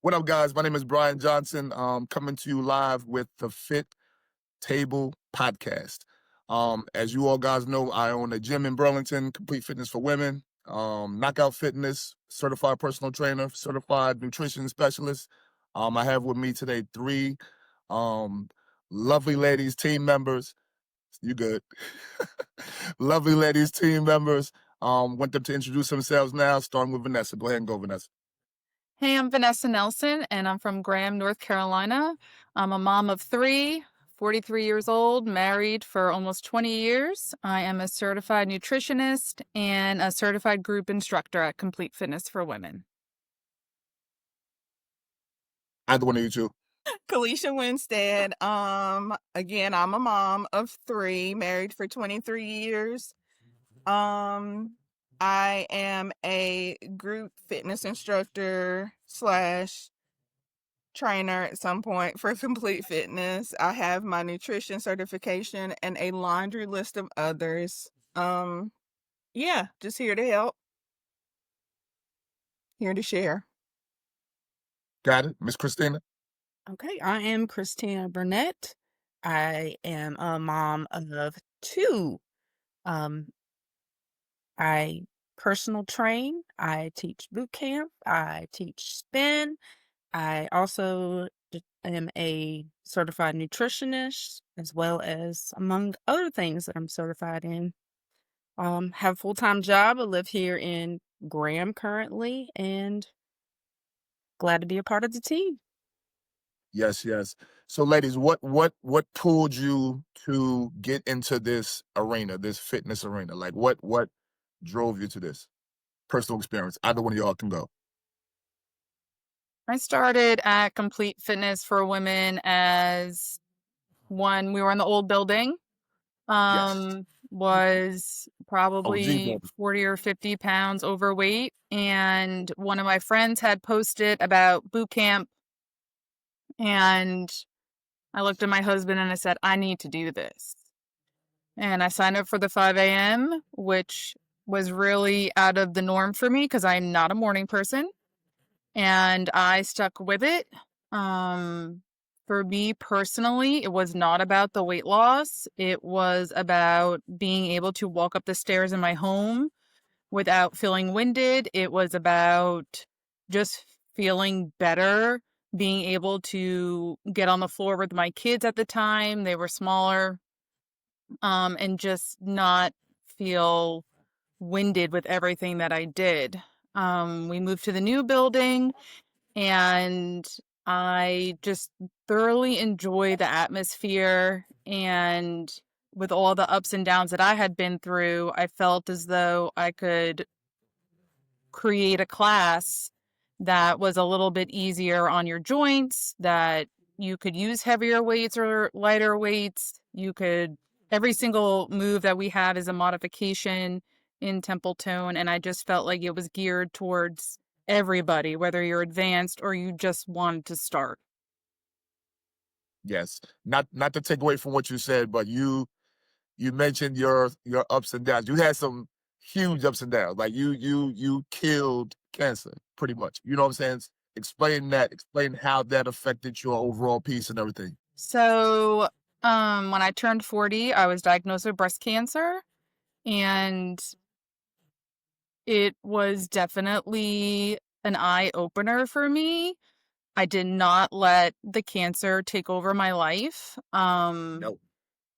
What up, guys? My name is Brian Johnson. Coming to you live with the Fit Table Podcast. As you all guys know, I own a gym in Burlington, Complete Fitness for Women, Knockout Fitness, certified personal trainer, certified nutrition specialist. I have with me today three um, lovely ladies, team members. You good? Lovely ladies, team members. Want them to introduce themselves now, starting with Vanessa. Go ahead and go, Vanessa. Hey, I'm Vanessa Nelson, and I'm from Graham, North Carolina. I'm a mom of three, 43 years old, married for almost 20 years. I am a certified nutritionist and a certified group instructor at Complete Fitness for Women. Either one of you two. Kalisha Winstead. Again, I'm a mom of three, married for 23 years. I am a group fitness instructor slash trainer at some point for Complete Fitness. I have my nutrition certification and a laundry list of others. Yeah, just here to help, here to share. Got it. Miss Christina. Okay, I am Christina Burnett. I am a mom of two. Um, I personal train, I teach boot camp, I teach spin. I also am a certified nutritionist, as well as among other things that I'm certified in. Have a full-time job. I live here in Graham currently, and glad to be a part of the team. Yes, yes. So, ladies, what pulled you to get into this arena, this fitness arena? Like, what drove you to this? Personal experience. Either one of y'all can go. I started at Complete Fitness for Women as when we were in the old building. Yes. Was OG probably baby. 40 or 50 pounds overweight, and one of my friends had posted about boot camp, and I looked at my husband and I said, I need to do this. And I signed up for the 5 a.m., which was really out of the norm for me because I'm not a morning person. And I stuck with it. For me personally, it was not about the weight loss. It was about being able to walk up the stairs in my home without feeling winded. It was about just feeling better, being able to get on the floor with my kids at the time. They were smaller, and just not feel winded with everything that I did. We moved to the new building, and I just thoroughly enjoy the atmosphere. And with all the ups and downs that I had been through, I felt as though I could create a class that was a little bit easier on your joints, that you could use heavier weights or lighter weights. Every single move that we had is a modification in Temple Tone, and I just felt like it was geared towards everybody, whether you're advanced or you just wanted to start. Yes. Not to take away from what you said, but you mentioned your ups and downs. You had some huge ups and downs. Like you killed cancer, pretty much. You know what I'm saying? Explain that. Explain how that affected your overall piece and everything. So, when I turned 40, I was diagnosed with breast cancer, and it was definitely an eye opener for me. I did not let the cancer take over my life. No.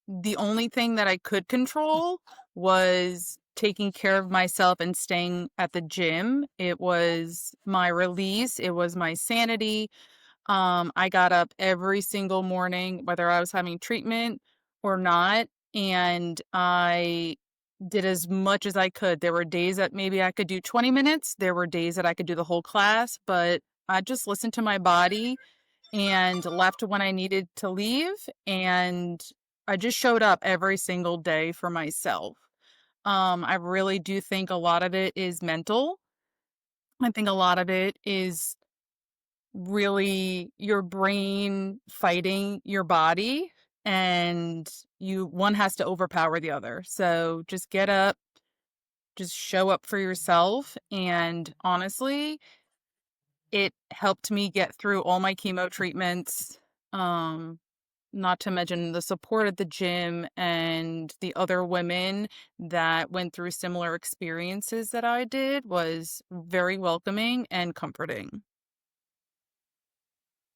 The only thing that I could control was taking care of myself and staying at the gym. It was my release, it was my sanity. I got up every single morning, whether I was having treatment or not, and I did as much as I could. There were days that maybe I could do 20 minutes. There were days that I could do the whole class, but I just listened to my body and left when I needed to leave. And I just showed up every single day for myself. I really do think a lot of it is mental. I think a lot of it is really your brain fighting your body, and one has to overpower the other. So just get up, just show up for yourself, and honestly, It helped me get through all my chemo treatments. Not to mention the support at the gym and the other women that went through similar experiences that I did was very welcoming and comforting.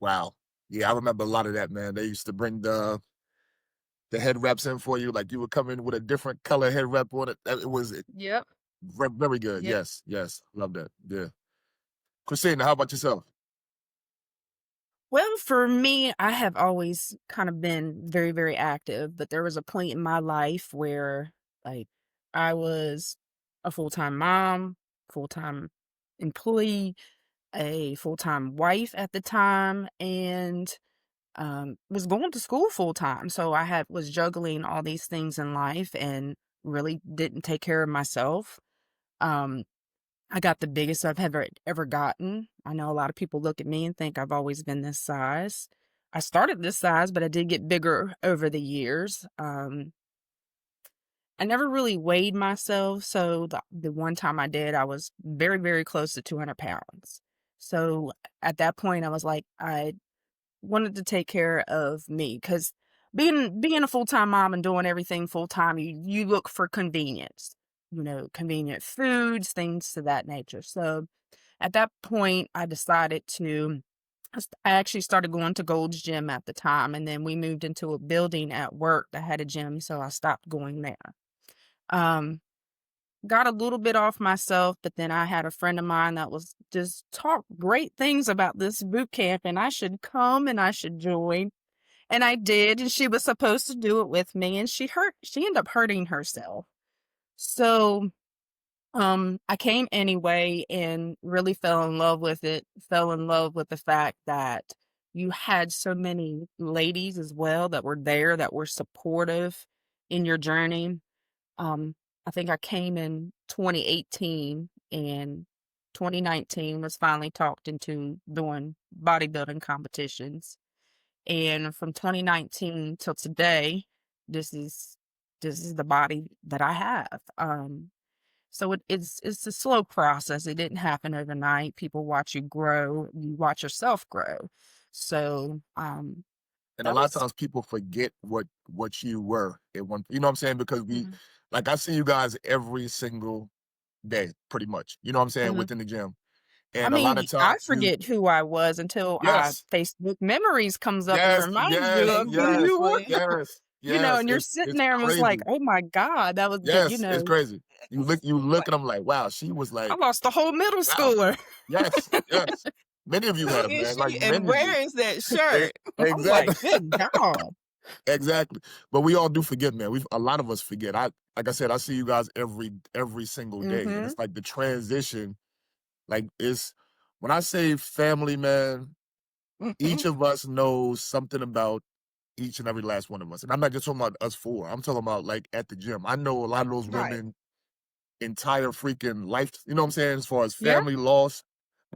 Wow. Yeah, I remember a lot of that, man. They used to bring the head wraps in for you, like you would come in with a different color head wrap on it. It was Yep. very good. Yep. Yes, yes, love that. Yeah, Christina, how about yourself? Well, for me, I have always kind of been very, very active, but there was a point in my life where, like, I was a full-time mom, full-time employee, a full-time wife at the time, and was going to school full time. So I had was juggling all these things in life and really didn't take care of myself. Um, I got the biggest I've ever gotten. I know a lot of people look at me and think I've always been this size. I started this size, but I did get bigger over the years. I never really weighed myself, so the one time I did, I was very, very close to 200 pounds. So at that point, I was like, I wanted to take care of me because being a full-time mom and doing everything full-time, you look for convenience, convenient foods, things to that nature. So at that point, I decided I actually started going to Gold's Gym at the time, and then we moved into a building at work that had a gym, so I stopped going there. Um, got a little bit off myself, but then I had a friend of mine that was just talk great things about this boot camp, and I should come and I should join. And I did, and she was supposed to do it with me, and she ended up hurting herself. So, I came anyway and really fell in love with it, fell in love with the fact that you had so many ladies as well that were there that were supportive in your journey. Um, I think I came in 2018 and 2019 was finally talked into doing bodybuilding competitions. And from 2019 till today, this is this is the body that I have. So it's a slow process. It didn't happen overnight. People watch you grow, you watch yourself grow. So And a that lot of was times people forget what you were at one. You know what I'm saying? Because Mhm. like I see you guys every single day, pretty much. You know what I'm saying mhm. within the gym, I and a lot mean, of I times you, forget who I was until yes, Facebook memories comes up and yes, reminds you yes, of who you yes, were. Exactly. yes, yes. And you're sitting It's there and was like, crazy. "Oh my God, that was good," Yes, it's crazy. You look What? and I'm like, wow, she was I like, lost a whole middle wow, schooler. yes, yes. Many of you Who have, is man. Like she and many of you. where is that E- shirt? I'm like, Exactly. "Good God." Exactly. But we all do forget, man. A lot of us forget. Like I said, I see you guys every single day. And Mhm. it's like the transition, like it's when I say family, man, each Mhm. of us knows something about each and every last one of us. And I'm not just talking about us four. I'm talking about like at the gym. I know a lot of those Right. women entire freaking life, you know what I'm saying? As far as Yeah. family loss,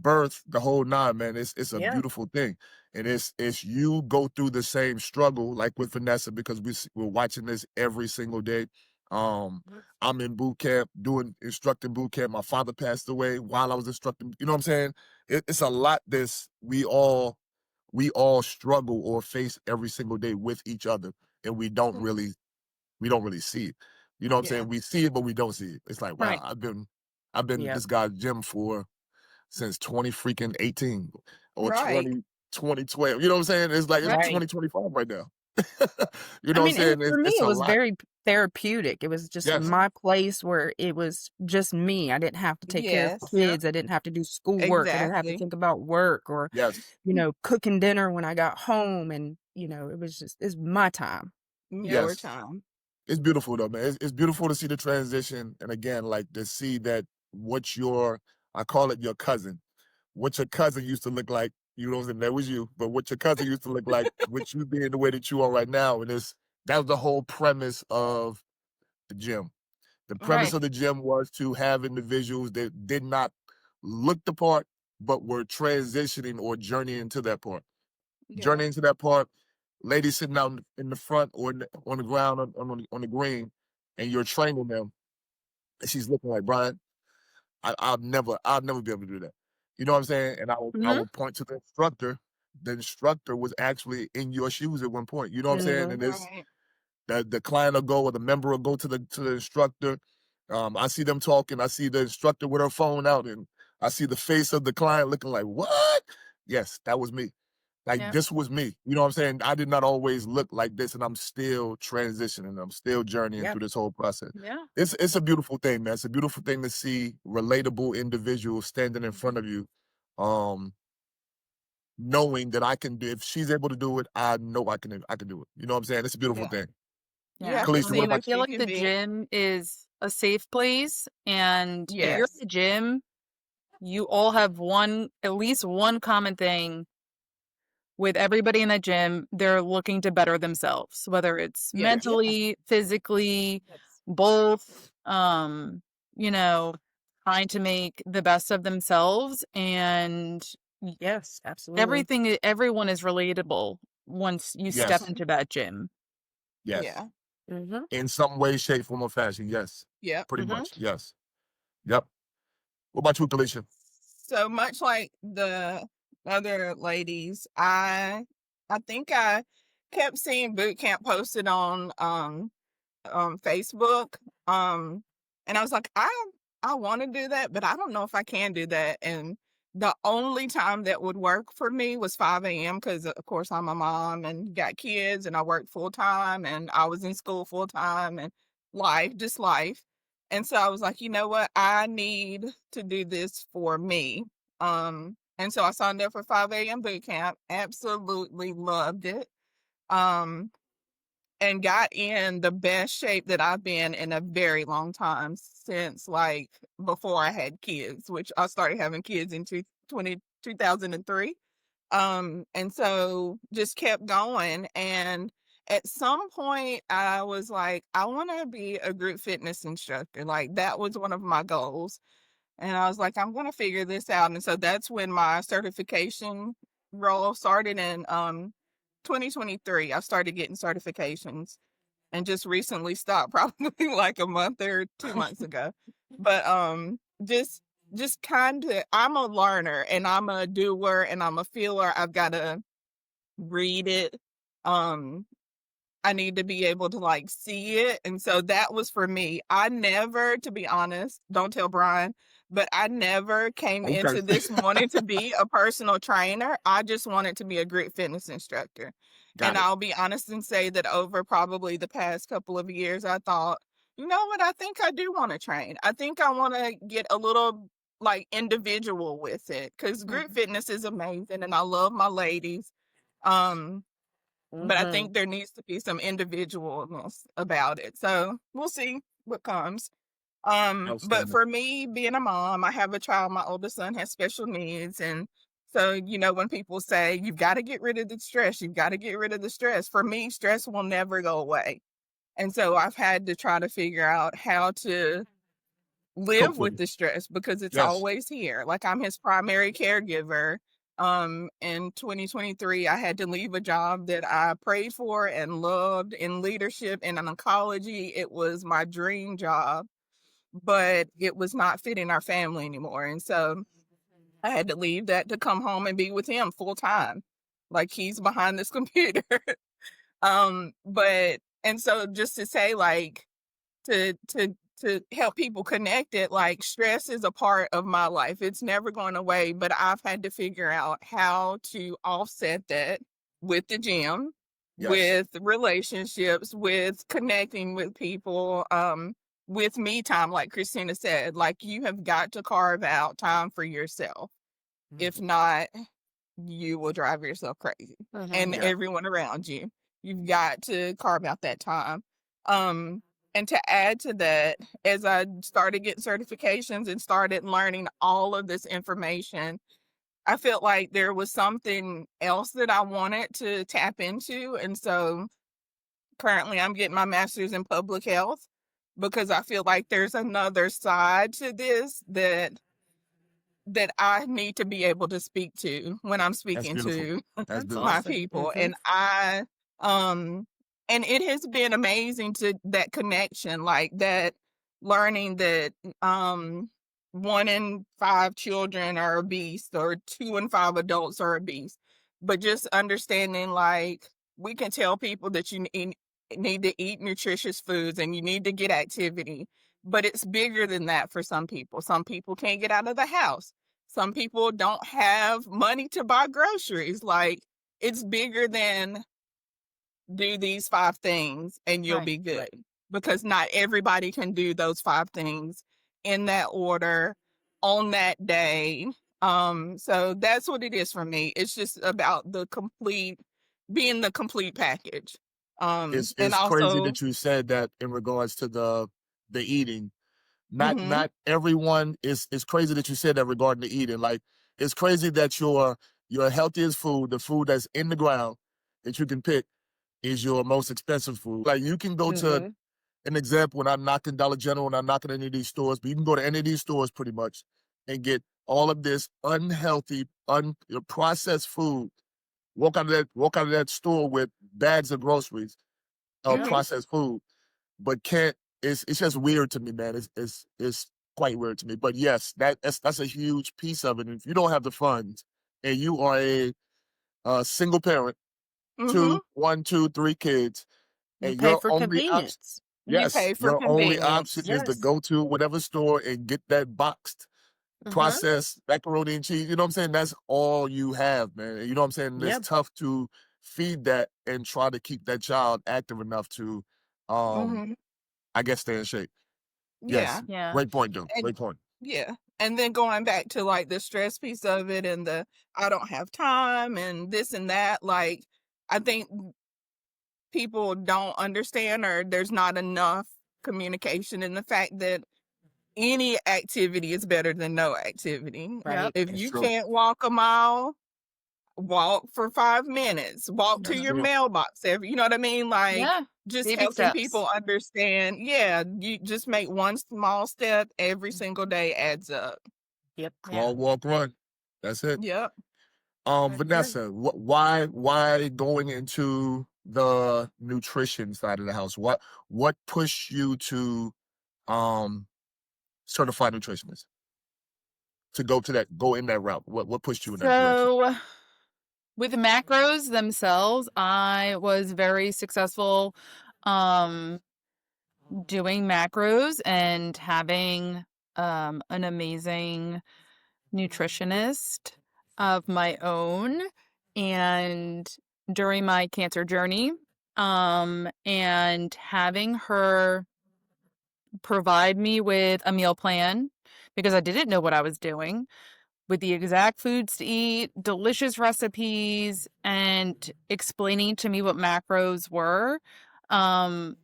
birth, the whole nine, man. It's a Yeah. beautiful thing. And it's you go through the same struggle like with Vanessa because we're watching this every single day. I'm in boot camp doing instructing boot camp. My father passed away while I was instructing, you know what I'm saying? It's a lot this we all struggle or face every single day with each other and we don't really see it. You know what I'm Yeah. saying? We see it, but we don't see it. It's like, wow, Right. I've been Yep. this guy's gym for since 20 freaking 18 or Right. 2012. You know what I'm saying? It's like it's Right. Right. 2025 right now. You I know what I'm mean, and saying? for me, It's it a was lot. very therapeutic. It was just Yes, my place where it was just me. I didn't have to take care of Yes. kids. I didn't have to do schoolwork. I didn't have to Exactly. think about work or, yes, cooking dinner when I got home. And, it's my time. Your yes. time. It's beautiful though, man. It's beautiful to see the transition. And again, like to see that what your I call it your cousin. What your cousin used to look like, you know what I'm saying? That was you. But what your cousin used to look like, with you being the way that you are right now. And that was the whole premise of the gym. The premise Right. of the gym was to have individuals that did not look the part, but were transitioning or journeying to that part. Yeah. Journeying to that part, ladies sitting out in the front or on the ground on the green, and you're training them. And she's looking like, Brian, I'll never be able to do that. You know what I'm saying? And I Mhm. will point to the instructor. The instructor was actually in your shoes at one point. You know what I'm saying? Mhm. And this Right. the client will go or the member will go to the instructor. I see them talking. I see the instructor with her phone out, and I see the face of the client looking like, "What?" Yes, that was me. Like Yep. this was me. You know what I'm saying? I did not always look like this, and I'm still transitioning. I'm still journeying Yep. through this whole process. Yeah. It's a beautiful thing, man. It's a beautiful thing to see relatable individuals standing in front of you, um, knowing that I can do. If she's able to do it, I know I can do it. You know what I'm saying? It's a beautiful Yeah. thing. You Yeah. have to Kalisha, what see I about what you? feel you like can the be. gym is a safe place, and if you're Yes. at the gym, you all have at least one common thing with everybody in the gym. They're looking to better themselves, whether it's Yes. mentally, physically, both, you know, trying to make the best of themselves, and Yes, absolutely. everyone is relatable once you step Yes, Mhm. into that gym. yes. Yeah. Mhm. In some way, shape, form, or fashion. Yes, Yep. pretty Mhm. much. Yes. Yep. What about you, Kalisha? So much like the other ladies, I think I kept seeing boot camp posted on Facebook. Um, and I was like, I want to do that, but I don't know if I can do that. And the only time that would work for me was 5 a.m. because of course I'm a mom and got kids and I work full time and I was in school full time and just life. And so I was like, you know what? I need to do this for me. And so I signed up for 5 a.m. boot camp. Absolutely loved it. Um, and got in the best shape that I've been in a very long time since like before I had kids, which I started having kids in 2003. And so just kept going. And at some point, I was like, I want to be a group fitness instructor. Like that was one of my goals. And I was like, I'm going to figure this out. And so that's when my certification role started in 2023. I started getting certifications and just recently stopped probably like a month or 2 months ago. But just kind of I'm a learner and I'm a doer and I'm a feeler. I've got to read it. Um I need to be able to like see it. And so that was for me. I never, to be honest, don't tell Brian, but I never came Okay. into this wanting to be a personal trainer. I just wanted to be a group fitness instructor. And Got it. I'll be honest and say that over probably the past couple of years, I thought, you know what? I think I do want to train. I think I want to get a little like individual with it because group Mhm. fitness is amazing and I love my ladies. Um, but I Mhm. think there needs to be some individualness about it. So we'll see what comes. But Outstanding. for me, being a mom, I have a child. My oldest son has special needs. And so, when people say you've got to get rid of the stress, you've got to get rid of the stress. For me, stress will never go away. And so I've had to try to figure out how to Cook live for with you. the stress because it's Yes. always here. Like I'm his primary caregiver. In 2023, I had to leave a job that I prayed for and loved in leadership and in oncology. It was my dream job, but it was not fitting our family anymore. And so I had to leave that to come home and be with him full time. Like he's behind this computer. But and so just to say like to help people connect it, like stress is a part of my life. It's never going away, but I've had to figure out how to offset that with the gym, Yes. with relationships, with connecting with people, with me time, like Christina said, like you have got to carve out time for yourself. If not, you will drive yourself crazy Mhm. and Yeah. everyone around you. You've got to carve out that time. Um, and to add to that, as I started getting certifications and started learning all of this information, I felt like there was something else that I wanted to tap into. And so currently I'm getting my master's in public health because I feel like there's another side to this that I need to be able to speak to when I'm That's speaking beautiful. to That's That's beautiful. my awesome. people. Mhm. Um and it has been amazing to that connection, like that learning that um 1 in 5 children are obese or 2 in 5 adults are obese. But just understanding, like, we can tell people that you need to eat nutritious foods and you need to get activity, but it's bigger than that for some people. Some people can't get out of the house. Some people don't have money to buy groceries. Like, it's bigger than do these 5 things and you'll Right. be good. Right. Because not everybody can do those 5 things in that order on that day. So that's what it is for me. It's just about being the complete package. It's And it's crazy also, that you said that in regards to the eating. Not mhm, not everyone is. It's crazy that you said that regarding the eating. Like, it's crazy that your healthiest food, the food that's in the ground that you can pick, is your most expensive food. Like, you can go to mhm, an example, and I'm knocking Dollar General and I'm knocking any of these stores, but you can go to any of these stores pretty much and get all of this unhealthy, processed food. Walk out of that store with bags of groceries of Yep. mhm, processed food, but can't. It's just weird to me, man. It's quite weird to me. But yes, that's a huge piece of it. And if you don't have the funds, and you are a single parent, mhm. 1, 2, 3 kids, You and pay your for only option, convenience. You yes, pay for your only option convenience. is to Yes. go to whatever store and get that boxed, Mhm, processed macaroni and cheese. You know what I'm saying? That's all you have, man. And you know what I'm saying? It's Yep. tough to feed that and try to keep that child active enough to, um, mhm. I guess, stay in shape. Yeah. Yes. Yeah. Great point, Joe. And Great point. yeah. And then going back to like the stress piece of it and the I don't have time and this and that, like, I think people don't understand or there's not enough communication in the fact that any activity is better than no activity. Right. If That's you true. can't walk a mile, walk for 5 minutes, walk to That's your Mhm. true. mailbox. You know what I mean? Like, Yeah. just Baby helping steps. people understand, yeah, you just make one small step every single day adds up. Yep. Yeah. Crawl, walk, run. That's it. Yep. That's it. Vanessa, why going into the nutrition side of the house? What pushed you to um certified nutritionist, to go in that route? What pushed you in that direction? So with macros themselves, I was very successful um doing macros and having an amazing nutritionist of my own and during my cancer journey and having her provide me with a meal plan because I didn't know what I was doing with the exact foods to eat, delicious recipes, and explaining to me what macros were.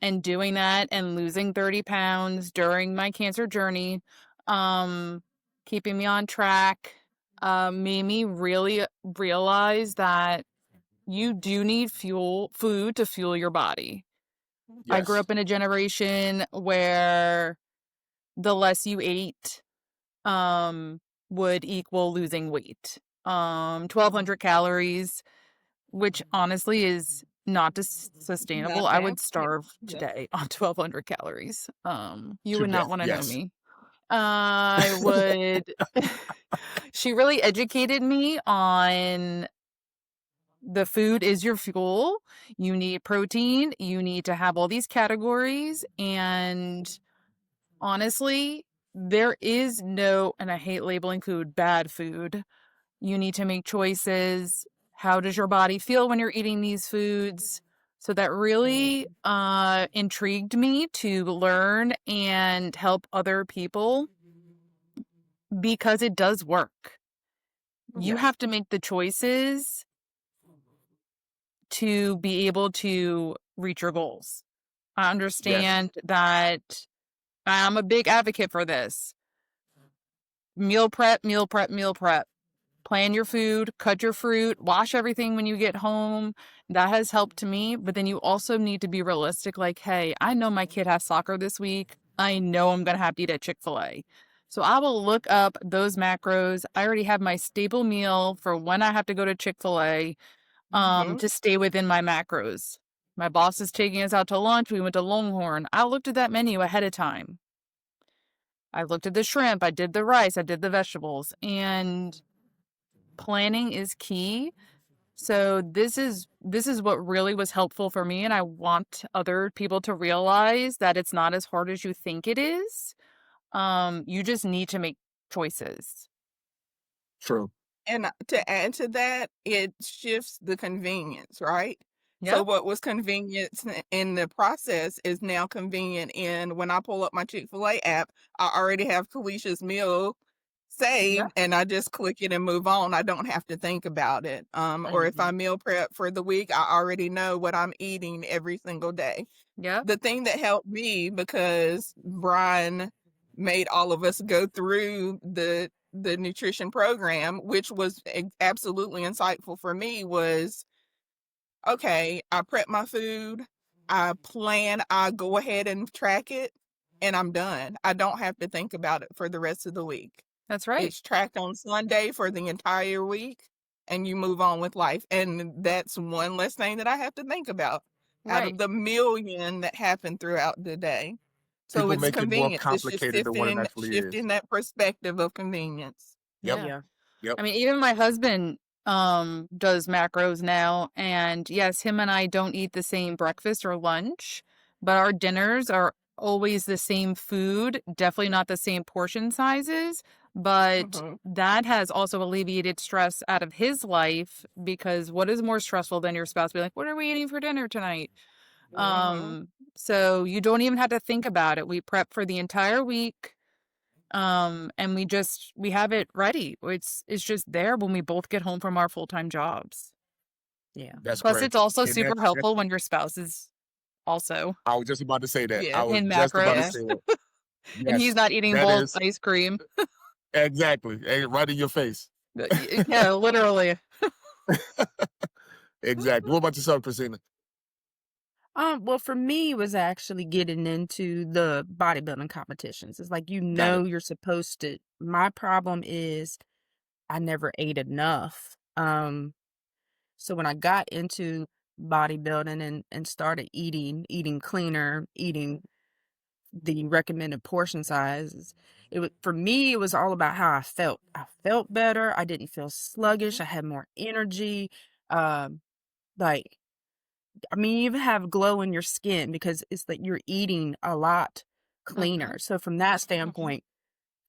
And doing that and losing 30 pounds during my cancer journey, um, keeping me on track, made me really realize that you do need food to fuel your body. I grew Yes. up in a generation where the less you ate, would equal losing weight. 1,200 calories, which honestly is not sustainable. I Nothing. would Yeah. starve Yeah. today on 1,200 calories. You To would not death. want to know Yes. me. I would. She really educated me on the food is your fuel. You need protein. You need to have all these categories. And honestly, there is no, and I hate labeling food bad food. You need to make choices. How does your body feel when you're eating these foods? So that really intrigued me to learn and help other people because it does work. You Yeah. have to make the choices to be able to reach your goals. I Yes. understand that I'm a big advocate for this. Meal prep, meal prep, meal prep. Plan your food, cut your fruit, wash everything when you get home. That has helped me. But then you also need to be realistic like, hey, I know my kid has soccer this week. I know I'm going to have to eat at Chick-fil-A. So I will look up those macros. I already have my staple meal for when I have to go to Chick-fil-A Mhm. to stay within my macros. My boss is taking us out to lunch. We went to Longhorn. I looked at that menu ahead of time. I looked at the shrimp, I did the rice, I did the vegetables, and planning is key. So this is what really was helpful for me, and I want other people to realize that it's not as hard as you think it is. You just need to make choices. True. And to add to that, it shifts the convenience, right? So Yep. what was convenient in the process is now convenient in when I pull up my Chick-fil-A app, I already have Kalicia's meal saved Yep. and I just click it and move on. I don't have to think about it. Or if I meal prep for the week, I already know what I'm eating every single day. Yep. The thing that helped me, because Brian made all of us go through the nutrition program, which was absolutely insightful for me, was okay, I prep my food, I plan, I go ahead and track it, and I'm done. I don't have to think about it for the rest of the week. That's right. It's tracked on Sunday for the entire week, and you move on with life. And that's one less thing that I have to think about out Right. of the million that happen throughout the day. So People it's make it more convenience. It's just complicated than what it actually is. shifting that perspective of convenience. Yep. Yeah. Yeah. Yep. I mean, even my husband does macros now, and yes, him and I don't eat the same breakfast or lunch, but our dinners are always the same food, definitely not the same portion sizes, but Mhm. that has also alleviated stress out of his life, because what is more stressful than your spouse being like, "What are we eating for dinner tonight?" Mhm. So you don't even have to think about it. We prep for the entire week. And we have it ready. It's just there when we both get home from our full-time jobs. Yeah. That's Plus, great. it's also And super helpful when your spouse is also I was just about to say that. I Yeah. was in just about to macros, Yeah. say it. and he's Yes, not eating that Bowl's is ice cream. exactly right in your face. Yeah, literally. Exactly. What about yourself, Christina? Well, for me, it was actually getting into the bodybuilding competitions. It's like, Got it. you're supposed to. My problem is I never ate enough. So when I got into bodybuilding and started eating cleaner, eating the recommended portion sizes, it was, for me, it was all about how I felt. I felt better. I didn't feel sluggish. I had more energy. Um, like I mean, you even have glow in your skin because it's that you're eating a lot Mhm. cleaner. So from that standpoint,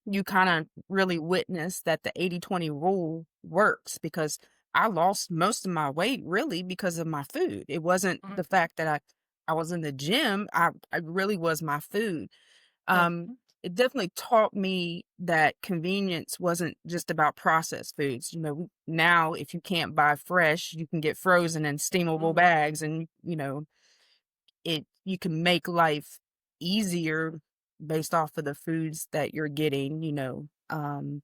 you kind of really witness that the 80-20 rule works, because I lost most of my weight really because of my food. It wasn't the fact that I was in the gym. I really was my food. Mhm. It definitely taught me that convenience wasn't just about processed foods. Now if you can't buy fresh, you can get frozen in steamable Mhm. bags, and you can make life easier based off of the foods that you're getting. And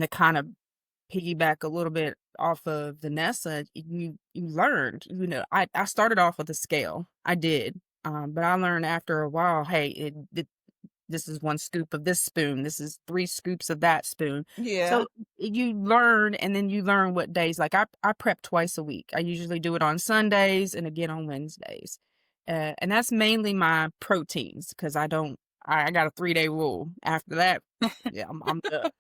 to kind of piggyback a little bit off of Vanessa, you learned, I started off with a scale. I did. But I learned after a while, hey, this is 1 scoop of this spoon. This is 3 scoops of that spoon. Yeah. So you learn, and then you learn what days. Like I prep twice a week. I usually do it on Sundays and again on Wednesdays. And that's mainly my proteins, because I got a 3-day rule. After that, yeah, I'm done.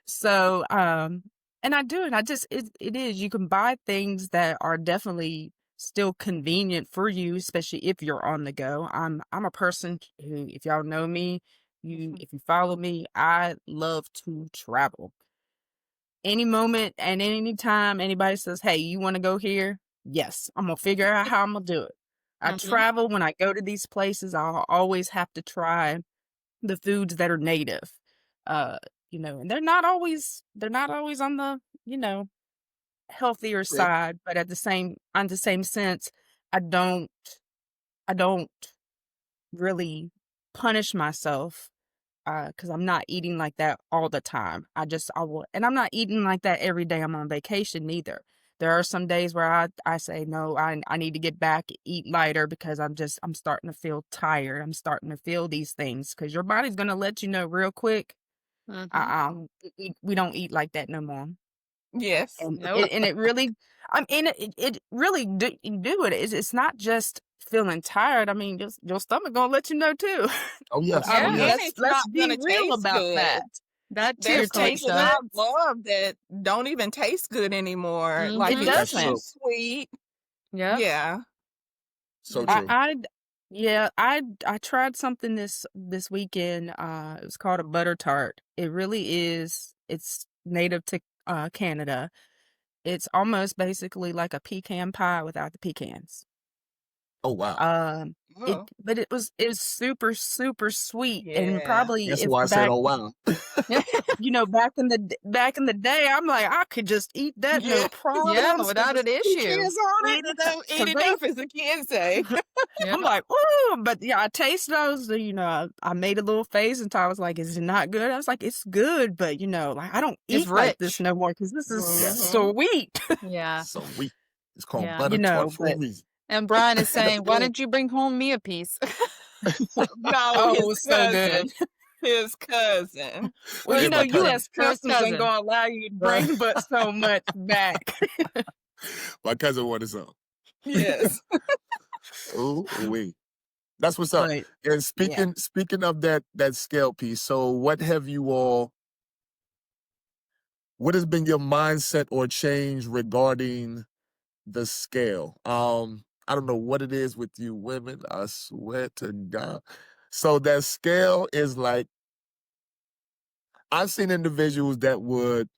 So, and I do it. It is, you can buy things that are definitely still convenient for you, especially if you're on the go. I'm a person who, if y'all know me, if you follow me, I love to travel. Any moment and any time anybody says, "Hey, you want to go here?" Yes, I'm gonna figure out how I'm gonna do it. I Mhm. travel. When I go to these places, I'll always have to try the foods that are native. Uh, and they're not always on the, healthier True. side, but on the same sense, I don't really punish myself, because I'm not eating like that all the time. I will, and I'm not eating like that every day I'm on vacation either. There are some days where I say, no, I need to get back, eat lighter, because I'm starting to feel tired. I'm starting to feel these things, because your body's going to let you know real quick. Mhm. We don't eat like that no more. Yes. And Nope. it really, I mean, it really do it. It's not just feeling tired, I mean, just your stomach gonna let you know too. Oh yes, I oh Yeah, mean, and yes. it's let's not be gonna real taste about good. that. That too, Your There's taste things that I buds, love that don't even taste good anymore. Like it Mm-hmm. it's That's too true. doesn't. sweet. Yep. Yeah. So I true. I yeah, I tried something this weekend. It was called a butter tart. It really is. It's native to Canada. It's almost basically like a pecan pie without the pecans. Oh wow. Oh, But it was super super sweet, and yeah. probably That's if why I said, back oh wow. back in the day, I'm like I could just eat that no Yeah. Yeah, problems with without just an issue. pecans on Eat it. it up, eat 'Cause it they up, as the kids say. Yep. I'm like, "Ooh," but yeah, I taste those, I made a little face and Ty was like, "Is it not good?" I was like, "It's good, but, like, I don't It's eat like this rich. no more because this is Yes. Mm-hmm. sweet." Yeah. So we it's called Yeah. butter tart for a But reason. And Brian is That's saying, why good. didn't you bring home me a piece? No, oh, it his was so good. cousin. His cousin. Well, It's my cousin. U.S. First Customs ain't cousin. gonna allow you to bring but so much back. My cousin wanted some. Yes. Ooh wee. That's what's up. But And yeah. speaking of that scale piece, so what has been your mindset or change regarding the scale? I don't know what it is with you women. I swear to God. So that scale is like, I've seen individuals that would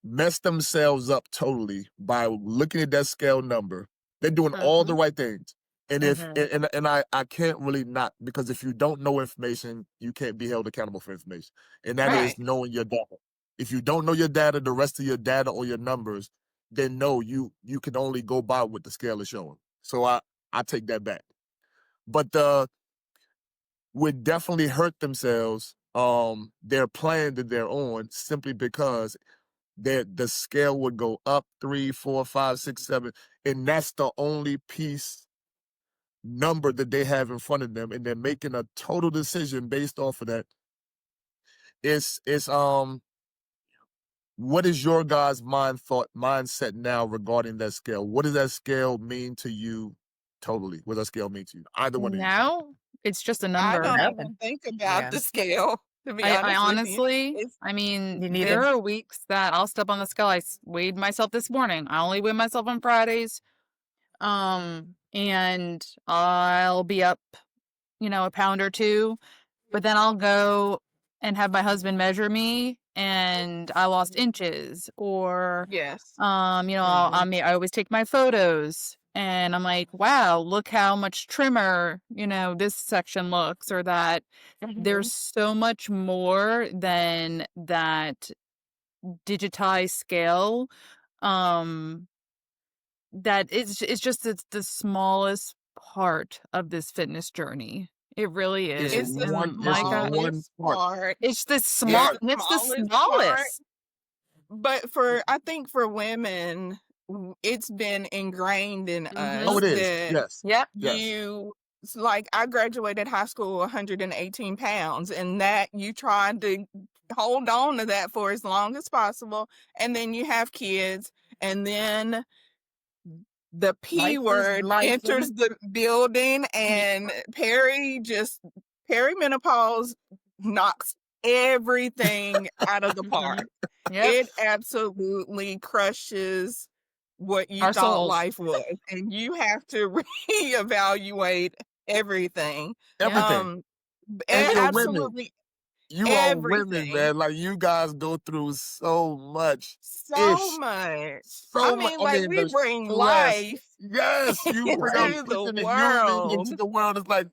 mess themselves up totally by looking at that scale number. They're doing all the Mm-hmm. right things. And if Mm-hmm. and I can't really not, because if you don't know information, you can't be held accountable for information. And that Right. is knowing your data. If you don't know your data, the rest of your data or your numbers, then no, you can only go by what the scale is showing. So I take that back. But would definitely hurt themselves, their plan that they're on, simply because the scale would go up 3, 4, 5, 6, 7, and that's the only piece number that they have in front of them, and they're making a total decision based off of that. It's what is your guys' mindset now regarding that scale? What does that scale mean to you totally? What does that scale mean to you? Either one of you. Now it's just a I number. don't Nothing. even think about Yeah. the scale, to be I honest with you. honestly, It's I mean, Me there neither. are weeks that I'll step on the scale. Weighed myself this morning. I only weigh myself on Fridays. And I'll be up, a pound or two, but then I'll go and have my husband measure me and I lost inches, or yes. I always take my photos and I'm like, wow, look how much trimmer, this section looks, or that. Mhm. There's so much more than that digitized scale. That it's just the smallest part of this fitness journey. It really It's is. It's the And it's Micah, one smallest part. part. it's the It's small, the it's the smallest part. smallest. But I think for women, it's been ingrained in Oh, Mm-hmm. us it is. that Yes. Yep. Yes. it's like I graduated high school 118 pounds, and that you try to hold on to that for as long as possible. And then you have kids, and then the P word Life is enters the building, and perimenopause knocks everything out of the park. Yep. It absolutely crushes what you Our thought souls. life was, and you have to reevaluate everything. Yep. Everything. And Everything. for women, Absolutely you are women, everything. man. Like, you guys go through so much So ish. much. I So much. mean, I like mean, we the bring stress. life Yes, you bring a into the freaking human world. into the world. It's like,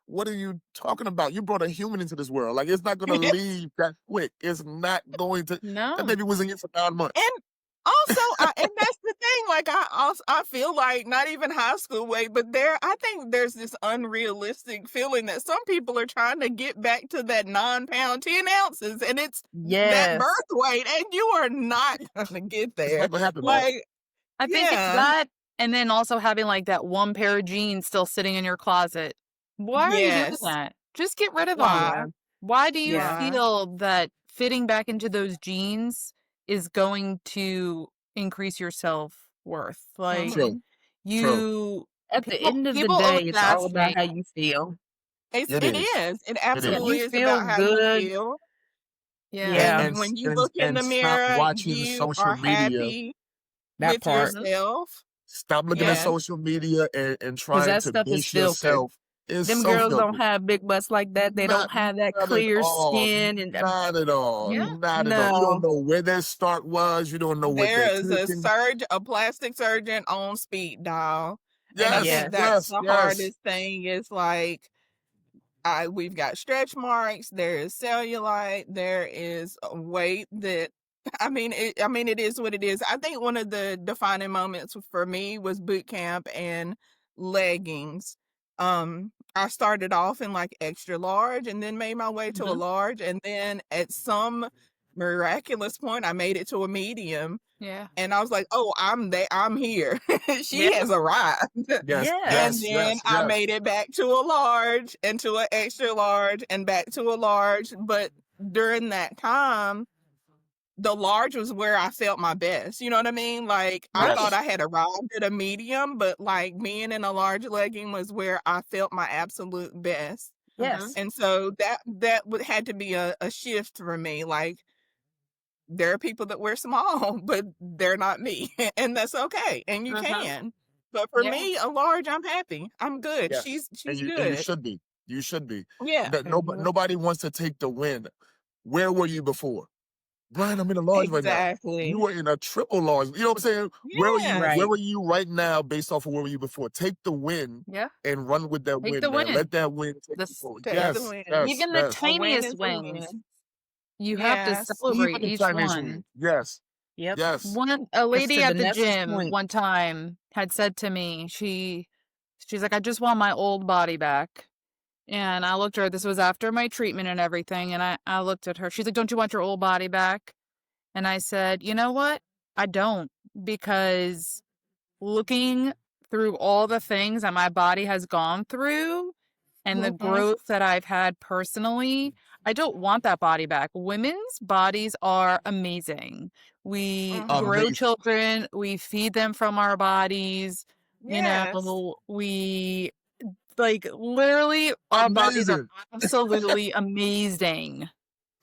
what are you talking about? You brought a human into this world. Like, it's not gonna Yes. leave that quick. It's not going to. That No. baby was in here for 9 months. And also, and that's the thing. Like I feel like not even high school weight, but I think there's this unrealistic feeling that some people are trying to get back to that 9 pound 10 ounces, and it's that Yes. birth weight, and you are not gonna get It's there. not gonna happen, man. Like, I think it's yeah, that, and then also having like that one pair of jeans still sitting in your closet. Why are you doing yes, that? Just get rid of why, them. Yeah. Why do you Yeah. why? feel that fitting back into those jeans is going to increase your self-worth? Like, Mhm. True. You at the People end of the people always day, it's all ask about me. how you feel. It's It it is. is. It It If is. absolutely you is feel about how you good, feel. Yeah. And yeah, And and when s- you and look in and the stop mirror, watching you social are media. happy that with part. Mhm. yourself. Stop looking at Yes. social media and Because trying that to stuff is base filtered. yourself. It's Them so girls don't filtered. have big butts like that. They Not don't have that not at clear all. skin and Not at all. Yeah. Not at all. You don't no. know where their start was. You don't know what they're There is taking. a plastic surgeon on speed dial. And I Yes, think Yes. that's yes, the yes. hardest thing is like we've got stretch marks, there is cellulite, there is a weight that it is what it is. I think one of the defining moments for me was boot camp and leggings. I started off in like extra large and then made my way to a Mhm. large, and then at some miraculous point I made it to a medium, Yeah. and I was like, "Oh, I'm here." She Yeah. has arrived. Yes, And Yes. yes, then yes, I yes. made it back to a large and to an extra large and back to a large. But during that time, the large was where I felt my best. You know what I mean? Like I Right. thought Yes. I had arrived at a medium, but like being in a large legging was where I felt my absolute best. Mhm. Yes. And so that had to be a shift for me. Like there are people that wear small, but they're not me. And that's okay. And you Mhm. can. But for Yeah. me, a large, I'm happy. I'm good. Yes. She's And you good. should be. You should be. Yeah. That Mhm. nobody wants to take the win. Where were you before? Brian, I'm in a large right now. You Exactly. were in a triple large. You know what I'm saying? Where are you? Yes. Where Right. are you right now, based off of where were you before? Take the win Yeah. and run with that Take the win, man. win. Let that win take you This forward. Take the Yes, win. yes, even the yes. A win tiniest is a wins, win. you have to Yes. celebrate Even the each Chinese one. win. Yes, Yep. yes. A Because lady to at the Vanessa's gym point, one time had said to me, she's like, I just want my old body back. And I looked at her, this was after my treatment and everything, and I looked at her. She's like, don't you want your old body back? And I said, you know what? I don't, because looking through all the things that my body has gone through and the Mhm. growth that I've had personally, I don't want that body back. Women's bodies are amazing. We Mhm. grow Amazing. children, we feed them from our bodies, you Yes. know, we like literally our bodies are Amazing. absolutely amazing.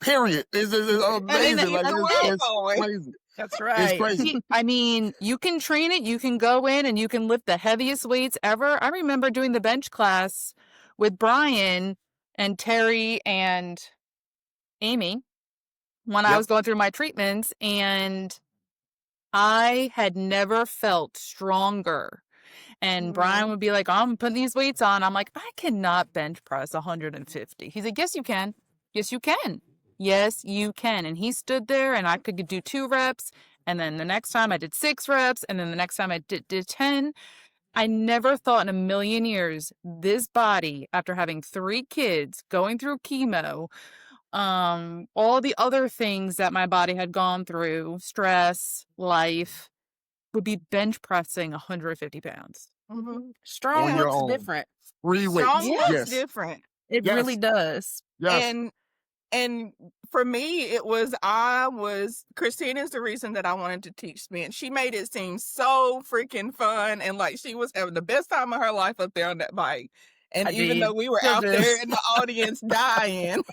Period. It's And it amazing. keeps Like the world it's going. crazy. that's It's right. crazy. I mean, you can train it, you can go in and you can lift the heaviest weights ever. I remember doing the bench class with Brian and Terry and Amy when I Yep. was going through my treatments, and I had never felt stronger. And Brian Mhm. would be like, I'm putting these weights on. I'm like, I cannot bench press 150. He's like, yes, you can. Yes, you can. Yes, you can. And he stood there and I could do 2 reps. And then the next time I did 6 reps. And then the next time I did 10. I never thought in a million years this body, after having 3 kids, going through chemo, all the other things that my body had gone through, stress, life, would be bench pressing 150 pounds. Mhm. Strong On your Yes. looks own. different. Free weights. Strong Yeah. looks Yes. different. It really Yes. does. Yes. And for me, Christina's the reason that I wanted to teach spin. She made it seem so freaking fun and like she was having the best time of her life up there on that bike. And I even did. though we were Still out do. there in the audience dying,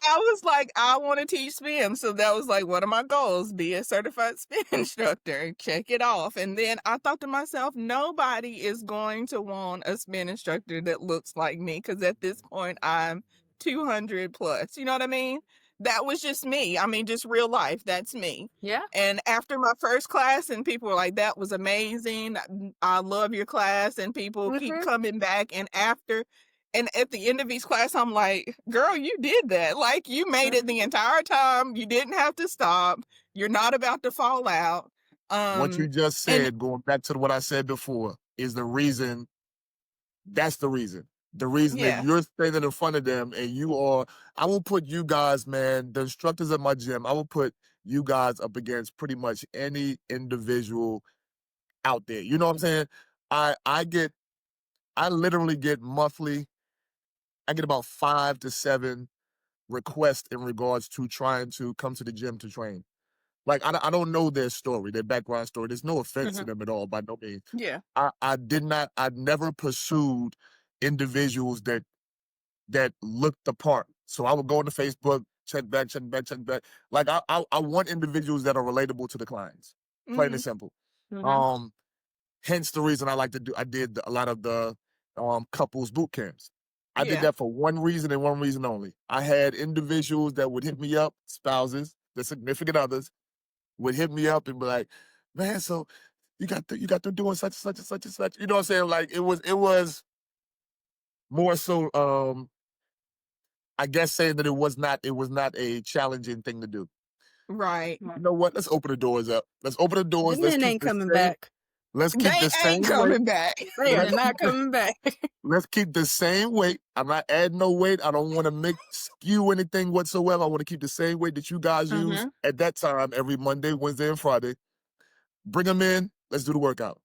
I was like, I want to teach spin. So that was like one of my goals, be a certified spin instructor, check it off. And then I thought to myself, nobody is going to want a spin instructor that looks like me. Cause at this point I'm 200 plus, you know what I mean? That was just me. I mean, just real life. That's me. Yeah. And after my first class and people were like, that was amazing. I love your class. And people keep Mhm. coming back. And at the end of each class, I'm like, girl, you did that. Like, you made it the entire time. You didn't have to stop. You're not about to fall out. What you just And said, going back to what I said before, is the reason. That's the reason. The reason that yeah, you're standing in front of them and you are, I will put you guys, man, the instructors at my gym, I will put you guys up against pretty much any individual out there. You know what I'm saying? I literally get monthly, I get about 5 to 7 requests in regards to trying to come to the gym to train. Like I don't know their story, their background story. There's no offense to Mhm. them at all by no means. Yeah. I never pursued individuals that looked the part. So I would go into Facebook, check back. Like I want individuals that are relatable to the clients. Plain Mhm. and simple. Mhm. Hence the reason I did a lot of the couples boot camps. I did Yeah. that for one reason and one reason only. I had individuals that would hit me up, spouses, the significant others, would hit me up and be like, man, so you got them doing such and such and such and such. You know what I'm saying? Like it was more so I guess saying that it was not a challenging thing to do. Right. You know what? Let's open the doors up. Let's open the doors. The Let's men keep ain't the coming same. back. Let's keep They the ain't same weight. coming back. They are Let's not keep the coming back. let's keep the same weight. I'm not adding no weight. I don't want to skew anything whatsoever. I want to keep the same weight that you guys use Mhm. at that time every Monday, Wednesday, and Friday. Bring them in. Let's do the workout.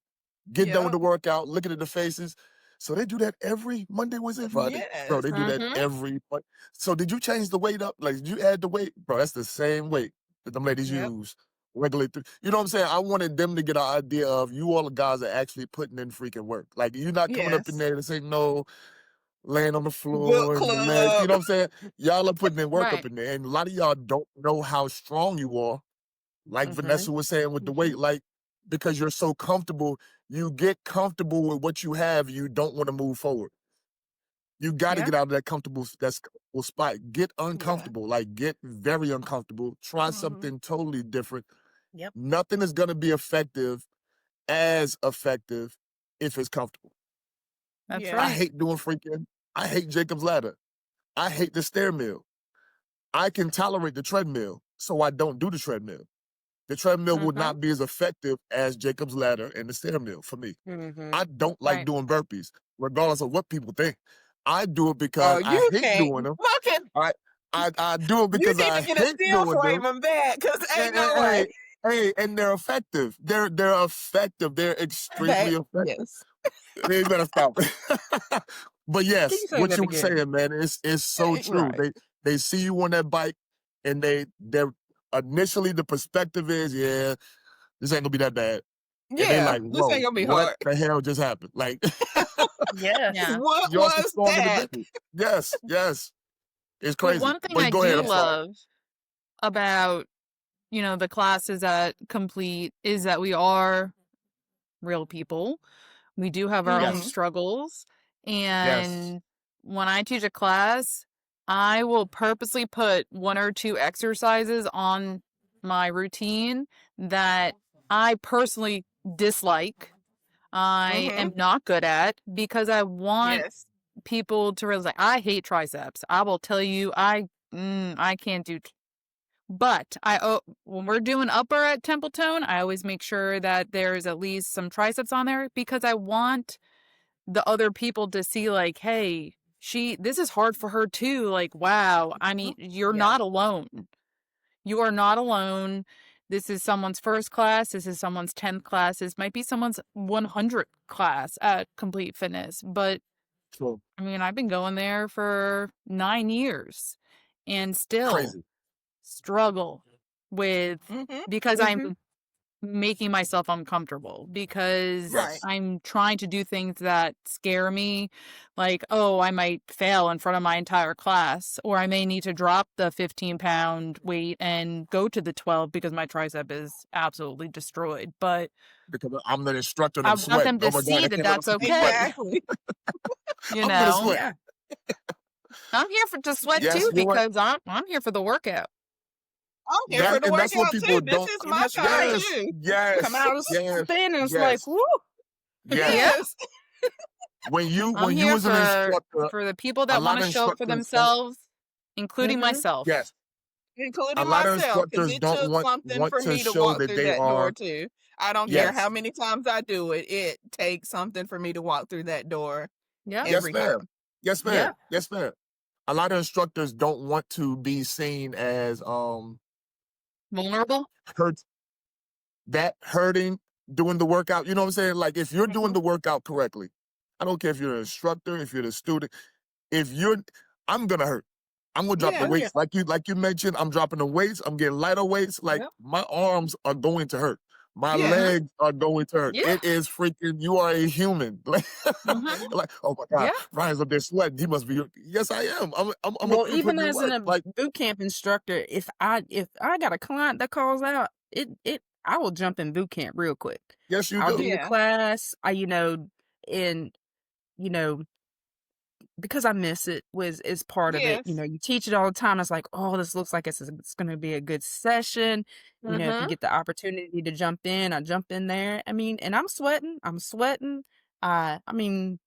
Get done with Yep. the workout. Looking at the faces. So they do that every Monday, Wednesday, and Friday. Bro, Yes. they do that Mhm. every Monday. So did you change the weight up? Like, did you add the weight? Bro, that's the same weight that them ladies Yep. use regularly. You know what I'm saying? I wanted them to get an idea of you all the guys are actually putting in freaking work. Like, you're not coming up in Yes. there and saying, no, laying on the Book floor and the legs. You club. know what I'm saying? Y'all are putting in work up Right. in there. And a lot of y'all don't know how strong you are. Like Vanessa Mhm. was saying with the Mhm. weight, like, because you're so comfortable, you get comfortable with what you have, you don't want to move forward. You got to Yeah. get out of that comfortable spot. Get Yeah. uncomfortable, like get very uncomfortable. Try Mhm. something totally different. Yep. Nothing is going to be as effective if it's comfortable. That's Yeah. I right. hate doing I hate Jacob's ladder. I hate the stair mill. I can tolerate the treadmill, so I don't do the treadmill. The treadmill would Mhm. not be as effective as Jacob's ladder and the stair mill for me. Mhm. I don't like Right. doing burpees, regardless of what people think. I do it Oh, because I you hate can't doing them. fucking. I do it You because need I to get a hate steel doing frame them. of that, cause And, ain't no way. and they're effective. They're effective. They're extremely That effective. yes. You better stop. But Can yes, you say what that you were again? saying, man, is so true. Right. They see you on that bike, and they're initially the perspective is, yeah, this ain't gonna be that bad. And they Yeah. like, This ain't whoa, gonna be what hard. the hell just happened? Like, Yes. Yeah. What you're some was strong that? individuals. Yes. It's Well, crazy. one thing But I go ahead, do I'm sorry. love about, the classes at Complete is that we are real people. We do have our own Mhm. Yes. struggles. Yes. And when I teach a class, I will purposely put one or two exercises on my routine that I personally dislike, I Mhm. am not good at, because I want Yes. people to realize, like, I hate triceps. I will tell you, I can't do. But when we're doing upper at Templetone, I always make sure that there's at least some triceps on there, because I want the other people to see, like, hey, this is hard for her too. Like, wow. I mean, you're Yeah. not alone. You are not alone. This is someone's first class. This is someone's 10th class. This might be someone's 100th class at Complete Fitness. But So I mean, I've been going there for 9 years and still crazy. struggle with, Mhm. because Mhm. I'm making myself uncomfortable, because Right. Yes. I'm trying to do things that scare me, like, oh, I might fail in front of my entire class, or I may need to drop the 15-pound weight and go to the 12 because my tricep is absolutely destroyed. But Because I'm the instructor and I I'm want sweating. them Oh to my God, see I that can't believe I that's see you sweating. okay. Exactly. I'm gonna sweat. Yeah. I'm here to sweat Yes, too, you're right. because I'm here for the workout. I'm here for the That's what workout people too. This don't. is And my that's time right. Yes, too. Come out of yes, spin and it's yes, like, woo. yes. Yep. Yes. When you I'm when you here was an instructor, for the people a that lot want of to show up for instructors don't. themselves, including Mhm. myself. Yes, a Including lot of myself, because instructors it don't took something want for to me to show walk that through they that door are. too. I don't care Yes, how many times I do it. It takes something for me to walk through that door Yep. yes, every ma'am. time. Yes, Yeah. ma'am. Yes, ma'am. A lot of instructors don't want to be seen as Vulnerable. hurt hurting doing the workout. You know what I'm saying? Like if you're doing Mhm. the workout correctly, I don't care if you're an instructor, if you're the student, if you're I'm gonna hurt. I'm gonna drop the Yeah. Oh, yeah. weights. Like you mentioned, I'm dropping the weights. I'm getting lighter weights. Like Yep. my arms are going to hurt. My Yeah. legs are going to hurt. Yeah. It is freaking, you are a human. Like, Mhm. like, oh my God, Yeah. Ryan's up there sweating. He must be, yes, I am. I'm gonna Well, put even in as work. a Like, boot camp instructor, if I got a client that calls out, I will jump in boot camp real quick. yes, you I'll do. do the Yeah. class. And you know, because I miss it is part of it. Yes. You teach it all the time. It's like, oh, this looks like it's going to be a good session. If you Mhm. get the opportunity to jump in, I jump in there. I mean, and I'm sweating. I mean,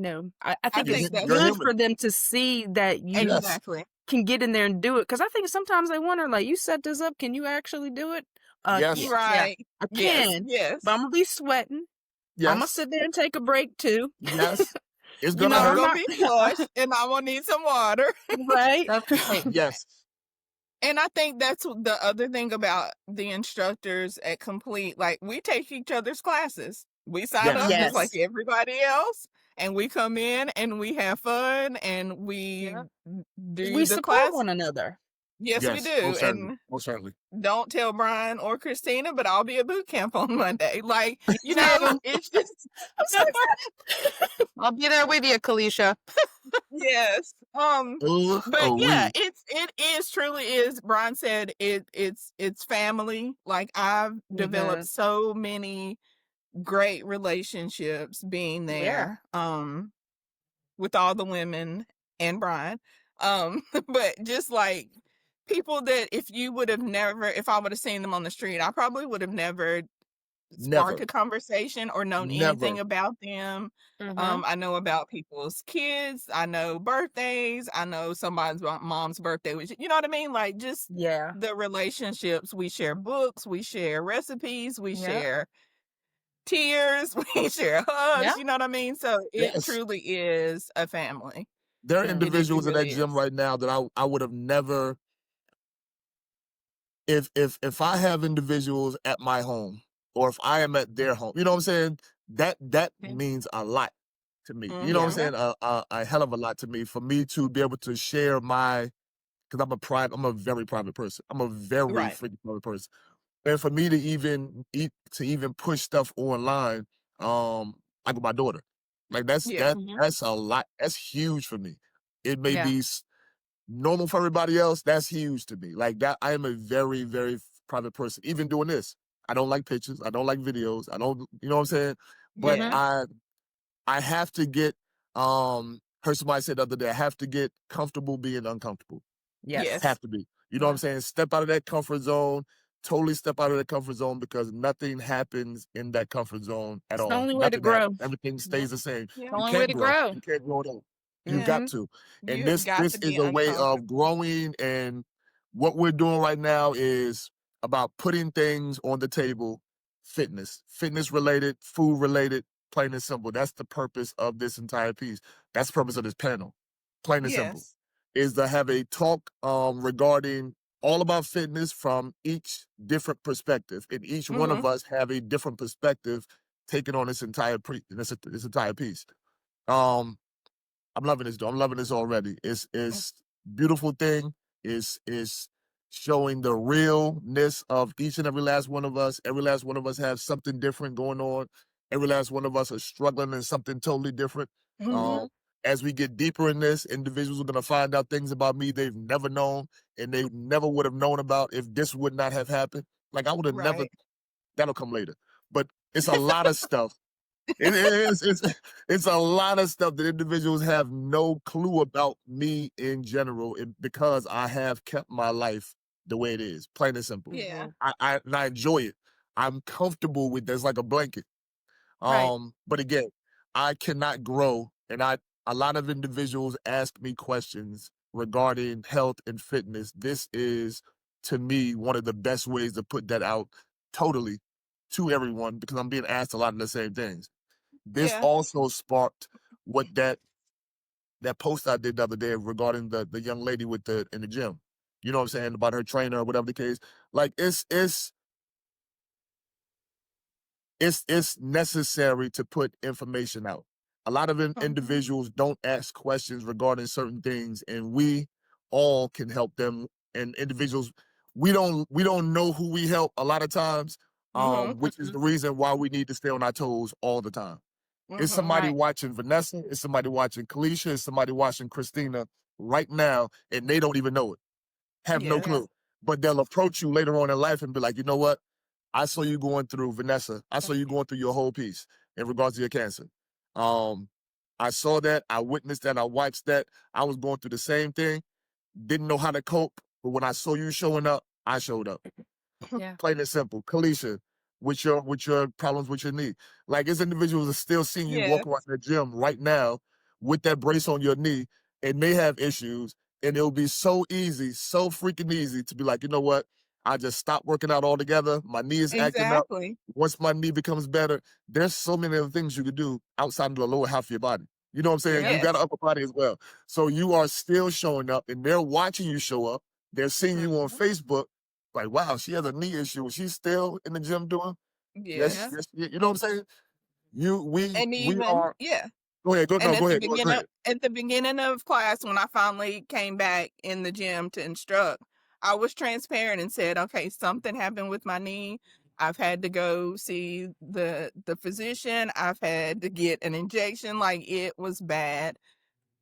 I I think You're, it's think you're that's good human. for them to see that you Yes. exactly. can get in there and do it. Because I think sometimes they wonder, like, you set this up, can you actually do it? Yes. Yeah, Right. I Yes. can, Yes. but I'm gonna be sweating. I'm gonna Yes. sit there and take a break too. Yes. It's You gonna know, I'm hurt. gonna not be flushed and I'm gonna need some water. right. That's right. Yes. And I think that's the other thing about the instructors at Complete. Like, we take each other's classes. We sign Yes. up just like Yes. everybody else, and we come in and we have fun and we Yeah. do We the support class. one another. Yes, we Yes. do. Most certainly. And Most certainly. don't tell Brian or Christina, but I'll be at boot camp on Monday. Like, Me too. it's just I'm so excited. I'll be there with you, Kalisha. yes. But yeah, it is truly is. Brian said it's family. Like, I've developed Mhm. so many great relationships being Yeah. there, with all the women and Brian. But just like people that if I would have seen them on the street, I probably would have never sparked Never. a conversation or known anything Never. about them. Mhm. I know about people's kids. I know birthdays. I know somebody's mom's birthday. Which, you know what I mean? Like, just Yeah. the relationships. We share books. We share recipes. We Yeah. share tears. We share hugs. Yeah. You know what I mean? So it Yes. truly is a family. There are Mhm. It individuals in that really gym is. right now that I would have never, if I have individuals at my home or if I am at their home, you know what I'm saying? That Yeah. means a lot to me. You know what I'm Mm-hmm. saying? A hell of a lot to me for me to be able to share because I'm a very private person. I'm a very Right. freaking private person. And for me to even push stuff online, like with my daughter, like Yeah. Mhm. that's a lot. That's huge for me. It may Yeah. be normal for everybody else. That's huge to me. Like that, I am a very, very private person. Even doing this, I don't like pictures. I don't like videos. I don't, you know what I'm saying? But Mhm. Yeah. I have to get, heard somebody said the other day, I have to get comfortable being uncomfortable. Yes. Yes. Have to be. You know what I'm Yeah. saying? Step out of that comfort zone. Totally step out of that comfort zone because nothing happens in that comfort zone at It's the all. only way to Nothing happens. grow. Everything Yeah. stays the same. Yeah. The You only way can't to grow. grow. You can't grow it up. You Yeah. got to. And You have got this to be is a way of uncomfortable. growing. And what we're doing right now is about putting things on the table, fitness related, food related, plain and simple. That's the purpose of this entire piece. That's the purpose of this panel. Plain and simple. Yes. Is to have a talk regarding all about fitness from each different perspective, and each one Mm-hmm. of us have a different perspective taken on this entire this entire piece. Um, I'm loving this though. I'm loving this already. It's beautiful thing. Is showing the realness of each and every last one of us. Every last one of us have something different going on. Every last one of us are struggling in something totally different. Mm-hmm. Mhm. As we get deeper in this, individuals are going to find out things about me they've never known and they never would have known about if this would not have happened. Like I would have never, Right. that'll come later. But it's a lot of stuff. It's a lot of stuff that individuals have no clue about me in general because I have kept my life the way it is, plain and simple. Yeah. Mhm. And I enjoy it. I'm comfortable with this like a blanket. Right. But again, I cannot grow, and a lot of individuals ask me questions regarding health and fitness. This is, to me, one of the best ways to put that out totally to everyone because I'm being asked a lot of the same things. This Yeah. also sparked what that post I did the other day regarding the young lady in the gym. You know what I'm saying about her trainer or whatever the case. Like it's necessary to put information out. A lot of Mhm. individuals don't ask questions regarding certain things, and we all can help them. And individuals, we don't know who we help a lot of times, Mhm. which is the reason why we need to stay on our toes all the time. It's Mhm. somebody Right. watching Vanessa, it's somebody watching Kalisha, it's somebody watching Christina right now, and they don't even know it, have no Yes. clue. But they'll approach you later on in life and be like, you know what? I saw you going through Vanessa. I saw you going through your whole piece in regards to your cancer. Um, I saw that. I witnessed that. I watched that. I was going through the same thing. Didn't know how to cope, but when I saw you showing up, I showed up. Yeah. Plain and simple. Kalisha, with your problems with your knee. Like, as individuals are still seeing you Yes. walk around the gym right now with that brace on your knee and may have issues. And it'll be so easy, so freaking easy to be like, you know what? I just stopped working out altogether. My knee is acting up. Exactly. Once my knee becomes better, there's so many other things you could do outside of the lower half of your body. You know what I'm saying? You Yep. got Yes. an upper body as well. So you are still showing up and they're watching you show up. They're seeing you on Mhm. Facebook. Like, wow, she has a knee issue. She's still in the gym doing? Yes, Yes. Yeah. yes. You know what I'm saying? And We even are. yeah. Go ahead. And Go ahead. Go ahead. at the beginning of class, when I finally came back in the gym to instruct, I was transparent and said, "Okay, something happened with my knee. I've had to go see the physician. I've had to get an injection. Like it was bad."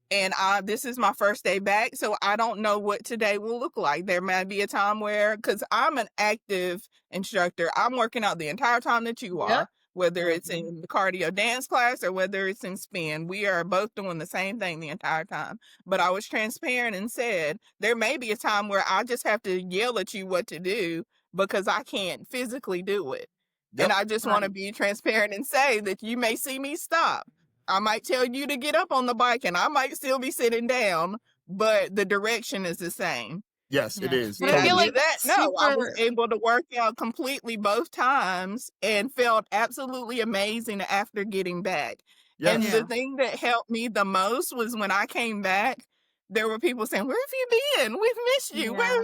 And this is my first day back, so I don't know what today will look like. There might be a time where, because I'm an active instructor, I'm working out the entire time that you Yep. are, whether it's Mhm. in the cardio dance class or whether it's in spin. We are both doing the same thing the entire time. But I was transparent and said, there may be a time where I just have to yell at you what to do because I can't physically do it. And Yep. I just want to Right. be transparent and say that you may see me stop. I might tell you to get up on the bike and I might still be sitting down, but the direction is the same. Yes, it Yeah. is. But I Did I feel Totally. do like that? No, I was super. able to work out completely both times and felt absolutely amazing after getting back. And Yes. the Yeah. thing that helped me the most was when I came back, there were people saying, "Where have you been? We've missed you. Yeah. Where,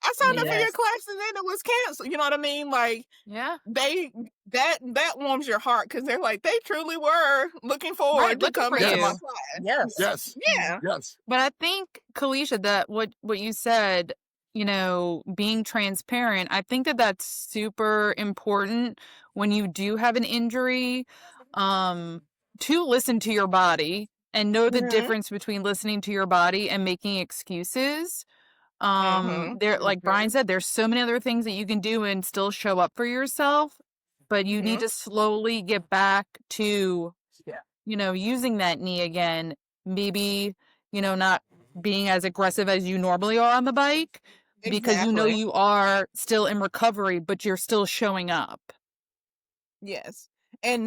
I signed up for your Yes. class and then it was canceled." You know what I mean? Like Yeah. that warms your heart because they're like, they truly were looking Right. forward to Looking for coming to my Yes. you. class. Yes. Yes. Yeah. Yes. But I think, Kalisha, that what you said, being transparent, I think that that's super important when you do have an injury, to listen to your body and know the Mhm. difference between listening to your body and making excuses. Mhm. There, like Brian said, there's so many other things that you can do and still show up for yourself, but you need Mhm. to slowly get back to Yeah. using that knee again, maybe, not being as aggressive as you normally are on the bike because Exactly. you are still in recovery, but you're still showing up. Yes. And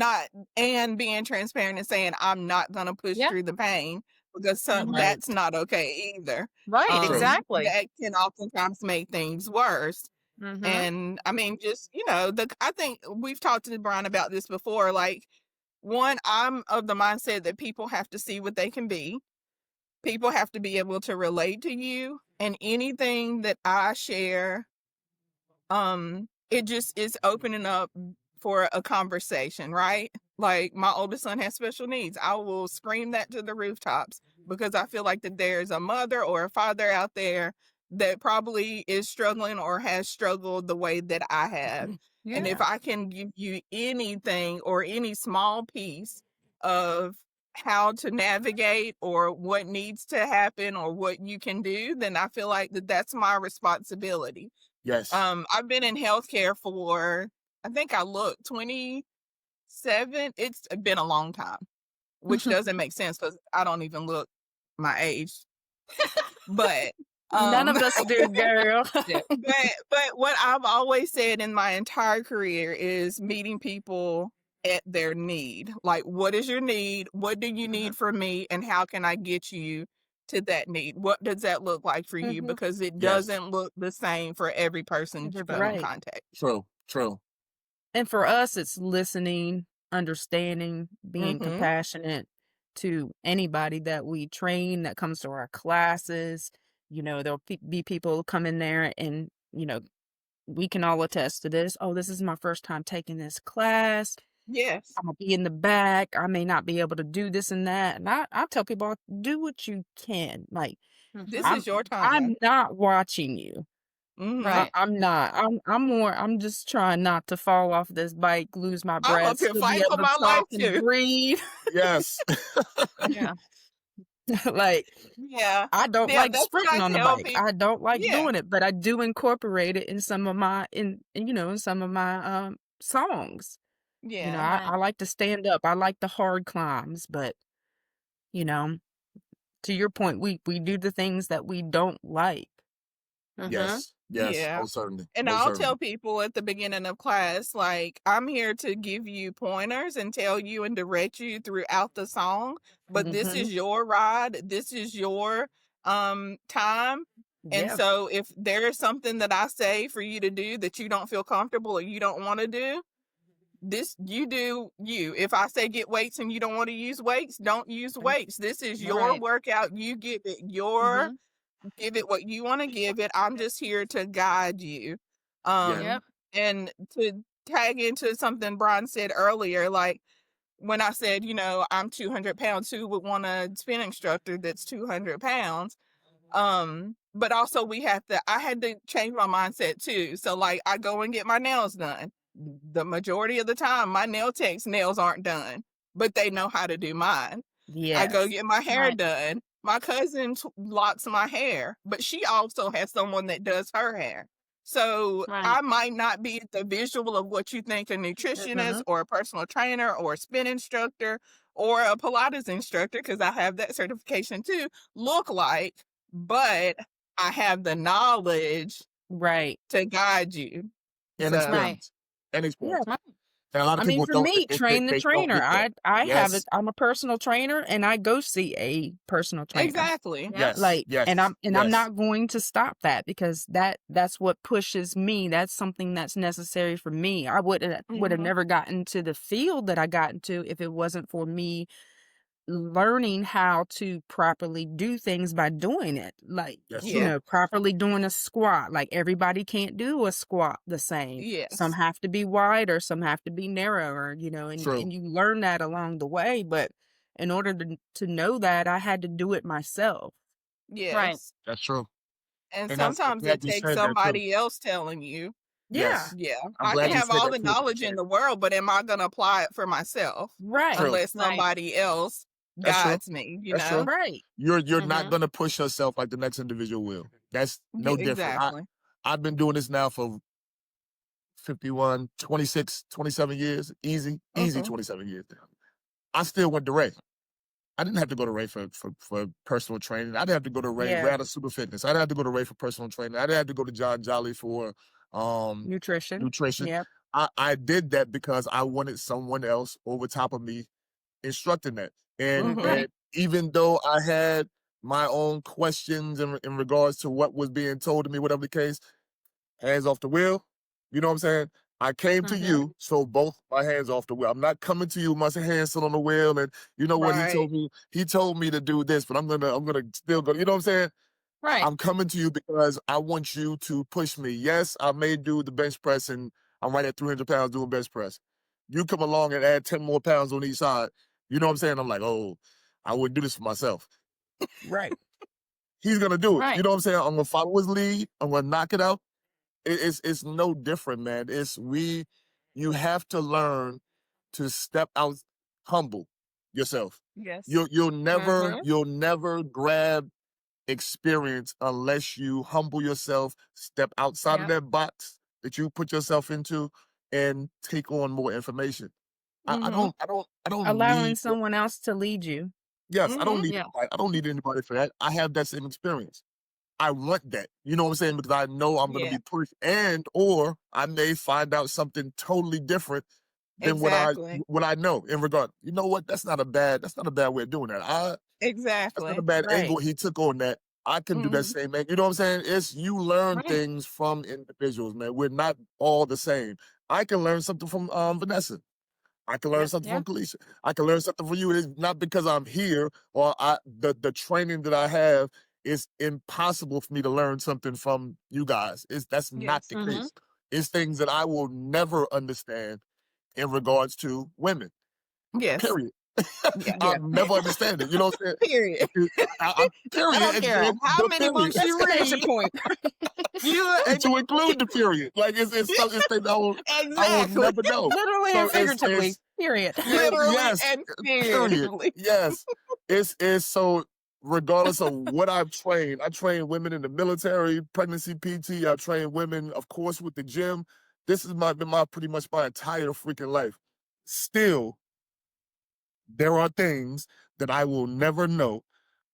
being transparent and saying I'm not gonna push Yeah. through the pain because Mhm. Right. that's not okay either. Right. True. Exactly. That can oftentimes make things worse. Mhm. And I mean, just I think we've talked to Brian about this before. Like, one, I'm of the mindset that people have to see what they can be. People have to be able to relate to you, and anything that I share, it just is opening up for a conversation, right? Like, my oldest son has special needs. I will scream that to the rooftops because I feel like that there's a mother or a father out there that probably is struggling or has struggled the way that I have. And if Yeah. I can give you anything or any small piece of how to navigate or what needs to happen or what you can do, then I feel like that's my responsibility. Yes. I've been in healthcare for, I think I looked 27. It's been a long time, which doesn't make sense because I don't even look my age. But None um of us do, girl. but what I've always said in my entire career is meeting people at their need. Like, what is your need? What do you Mhm. need from me? And how can I get you to that need? What does that look like for you? Mhm. Because it Yes. doesn't look the same for every person you come in Everybody. Right. contact. True. True. And for us, it's listening, understanding, being Mm-hmm. compassionate to anybody that we train that comes to our classes. There'll be people who come in there and we can all attest to this. Oh, this is my first time taking this class. Yes. I'm gonna be in the back. I may not be able to do this and that. And I tell people, do what you can. Like This Mhm. is your I'm time. not watching you. Mhm. Right. I'm not. I'm just trying not to fall off this bike, lose my I'm breath, up here still be fighting for able to my talk life and too. breathe. Yes. Yeah. Like Yeah. I don't Yeah, like that's what sprinting I on the tell bike. people. I don't like Yeah. doing it, but I do incorporate it in some of my in some of my songs. Yeah. I like to stand up. I like the hard climbs, but you know, to your point, we do the things that we don't like. Mhm. Yes. Yes. Yeah. Most certainly. And Most I'll certainly. tell people at the beginning of class, like, I'm here to give you pointers and tell you and direct you throughout the song, but this Mhm. is your ride. This is your time. And Yeah. so if there is something that I say for you to do that you don't feel comfortable or you don't want to do, this you do you. If I say get weights and you don't want to use weights, don't use weights. This is your Right. workout. You give it your Mhm. give it what you want to give it. I'm just here to guide you. Yeah. Yep. And to tag into something Brian said earlier, like when I said, I'm 200 pounds, who would want a spin instructor that's 200 pounds? But also I had to change my mindset too. So like I go and get my nails done. The majority of the time, my nail tech's nails aren't done, but they know how to do mine. I go Yes. get my hair Right. done. My cousin locks my hair, but she also has someone that does her hair. So Right. I might not be the visual of what you think a nutritionist Mhm. or a personal trainer or a spin instructor or a Pilates instructor, because I have that certification too, look like, but I have the knowledge Right. to guide you. And So Right. experience. And Yeah. experience. Right. And a lot I of mean, people for don't me, train the they don't trainer. get that. Yes. I'm a personal trainer and I go see a personal trainer. exactly. Yep. Yes. Like, Yes. and I'm Yes. not going to stop that because that's what pushes me. That's something that's necessary for me. I would have Mhm. never gotten to the field that I got into if it wasn't for me learning how to properly do things by doing it. Like, That's Yeah. true. properly doing a squat. Like everybody can't do a squat the same. Some Yes. have to be wider, some have to be narrower, True. and you learn that along the way. But in order to know that, I had to do it myself. Right. Yes. That's true. And And I'm sometimes glad it you takes said that too. somebody else telling you. Yeah, Yes. Yeah, I'm I glad can you have said all that the too. knowledge in the world, but am I going to apply it for myself right, True. unless Right. somebody else That's true. guides me, That's true. right. You're not Mhm. gonna push yourself like the next individual will. That's no different. Exactly. I've been doing this now for 51, 26, 27 years. Easy Mhm. 27 years now. I still went to Ray. I didn't have to go to Ray for personal training. I didn't have to go to Ray Yeah, out of Super Fitness. I didn't have to go to Ray for personal training. I didn't have to go to John Jolly for nutrition. nutrition. Yep. I did that because I wanted someone else over top of me instructing that. And Mhm. Right. even though I had my own questions in regards to what was being told to me, whatever the case, hands off the wheel. You know what I'm saying? I came to Mhm. you, so both my hands off the wheel. I'm not coming to you with my hands still on the wheel. And you know what he Right. told me? He told me to do this, but I'm gonna still go. You know what I'm saying? Right. I'm coming to you because I want you to push me. Yes, I may do the bench press, and I'm right at 300 pounds doing bench press. You come along and add 10 more pounds on each side. You know what I'm saying? I'm like, oh, I wouldn't do this for myself. Right. He's gonna do it. You Right. know what I'm saying? I'm gonna follow his lead. I'm gonna knock it out. It's no different, man. You have to learn to step out humble yourself. Yes. You'll Mhm. never grab experience unless you humble yourself, step outside of Yep. that box that you put yourself into, and take on more information. I Mhm. don't Allowing need someone else to lead you. yes, I don't Mhm. need Yeah. anybody. I don't need anybody for that. I have that same experience. I want that. You know what I'm saying? Because I know I'm gonna Yeah. be pushed and or I may find out something totally different than Exactly. what I know in regard. You know what? That's not a bad way of doing that. That's not a Exactly. bad Right. angle he took on that. I can do that Mhm. same angle. You know what I'm saying? It's you learn Right. things from individuals, man. We're not all the same. I can learn something from Vanessa. I can learn Yep. something Yeah. from Kalisha. I can learn something from you. It's not because I'm here or the training that I have is impossible for me to learn something from you guys. That's not Yes. the Mhm. case. It's things that I will never understand in regards to women. Yes. Period. Yeah. I'll never understand it. You know what I'm Period. saying? Period. I don't care how the many period. books you Exclamation read. point. You And to include the period. Like it's something I will exactly. never know. Literally So and it's figuratively. Period. Literally yes, and period. figuratively. Yes. It's so regardless of what I've trained, I train women in the military, pregnancy PT, I train women, of course, with the gym. This has been my pretty much my entire freaking life. Still, there are things that I will never know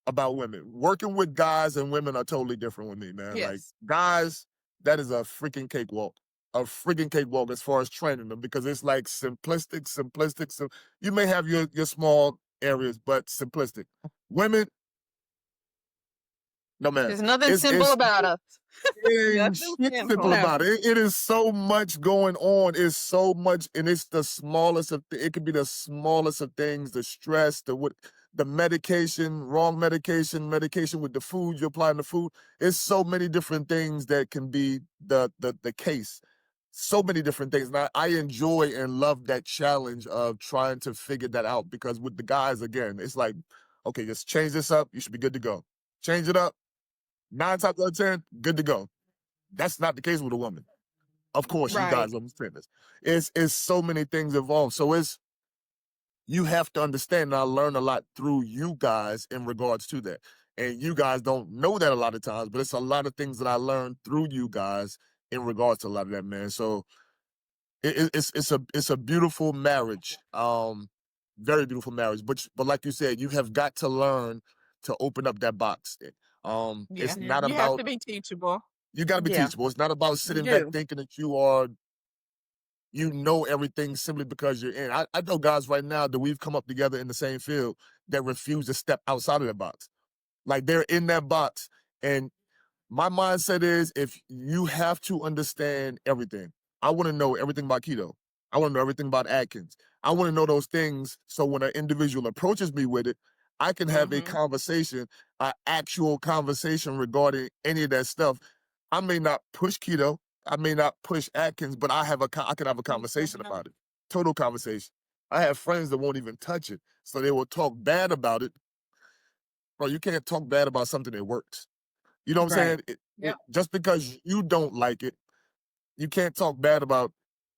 about women. Working with guys and women are totally different with me, man. Like Yes. guys, that is a freaking cakewalk. A freaking cakewalk as far as training them because it's like simplistic. So you may have your small areas, but simplistic. Women, no man. There's nothing It's simple about us. it ain't Nothing shit simple. simple No. about it. It is so much going on. It's so much, and it's the smallest of. It could be the smallest of things. The stress, the medication, wrong medication, medication with the food you're applying the food. It's so many different things that can be the case. So many different things, and I enjoy and love that challenge of trying to figure that out because with the guys, again, it's like, okay, just change this up. You should be good to go. Change it up. 9 times out of 10, good to go. That's not the case with a woman. Of course, you Right. guys understand this. It's so many things involved. So you have to understand, and I learn a lot through you guys in regards to that. And you guys don't know that a lot of times, but it's a lot of things that I learned through you guys in regards to a lot of that, man. So it's a beautiful marriage. Very beautiful marriage. But like you said, you have got to learn to open up that box. Yeah. It's Yeah. not You have about to be teachable. you got to be Yeah. teachable. It's not about You sitting back do. thinking that you know everything simply because you're in. I know guys right now that we've come up together in the same field that refuse to step outside of that box. Like they're in that box. And my mindset is if you have to understand everything. I want to know everything about keto. I want to know everything about Atkins. I want to know those things so when an individual approaches me with it, I can have a Mhm. conversation, an actual conversation regarding any of that stuff. I may not push keto. I may not push Atkins, but I can have a conversation about it. Total conversation. I have friends that won't even touch it. So they will talk bad about it. Bro, you can't talk bad about something that works. You know what I'm Right. saying? Yep. Just because you don't like it, you can't talk bad about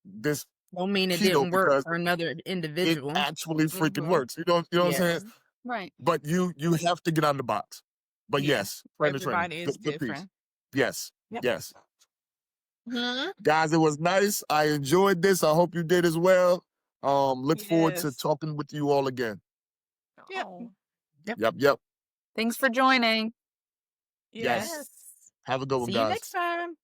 this Don't mean it keto didn't work because for another it individual. actually freaking Mhm. works. You know what I'm saying? Yes. Right. But you have to get out of the box. But Yeah. yes, train the train. Everybody is Good piece. different. Yes. Yep. Yes. Mhm. Guys, it was nice. I enjoyed this. I hope you did as well. Look forward to Yes. talking with you all again. Yep. Oh. Yep. Thanks for joining. Yes. Yes. Have a good one, See you guys. next time.